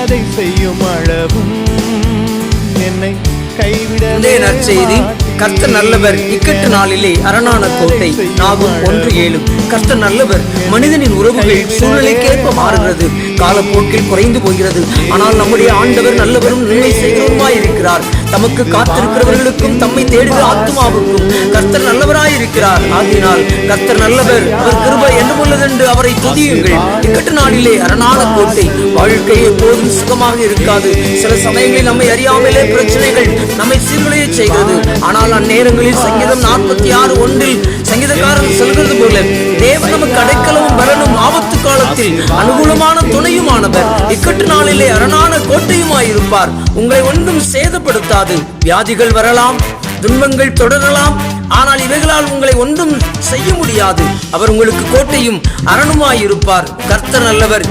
நினைத்ததை செய்யும் அளவும் என்னை கைவிட நற்செய்தி. கர்த்தர் நல்லவர், இக்கட்டு நாளிலே அரணான கோட்டை. நாகும் 1:7. கர்த்தர் நல்லவர். மனிதனின் உறவுகள் சூழ்நிலைக்கேற்ப மாறுகிறது, காலப்போக்கில் குறைந்து போகிறது. ஆனால் நம்முடைய ஆண்டவர் நல்லவரும் நன்மை செய்கிறவருமாய் இருக்கிறார். தமக்கு காத்திருக்கிறவர்களுக்கும் தம்மை தேடுகிற ஆத்மாவுக்கும் கர்த்தர் நல்லவராய் இருக்கிறார். ஆகினால் கர்த்தர் நல்லவர், அவர் கிருபை என்றும் உள்ளதென்று அவரை துதியுங்கள். இக்கட்டு நாளிலே அரணான கோட்டை. வாழ்க்கை எப்போதும் சுகமாக இருக்காது. சில சமயங்களில் நம்மை அறியாமலே பிரச்சனைகள் நம்மை சீர்குலைய செய்கிறது. ஆனால் அந்நேரங்களில் சங்கீதம் 46:1 சங்கீதக்காரன் சொல்கிறது போல, தேவன் நமக்கு அடைக்கலமும் பலனும், ஆபத்து காலத்தில் அனுகூலமான துணையுமானவர், இக்கட்டு நாளிலே அரணான கோட்டையுமாயிருப்பார். உங்களை ஒன்றும் சேதப்படுத்தாது. வியாதிகள் வரலாம், துன்பங்கள் தொடரலாம், ஆனால் இவைகளால் உங்களை ஒன்றும் செய்ய முடியாது. அவர் உங்களுக்கு கோட்டையும் அரணுமாயிருப்பார். கர்த்தர் நல்லவர்.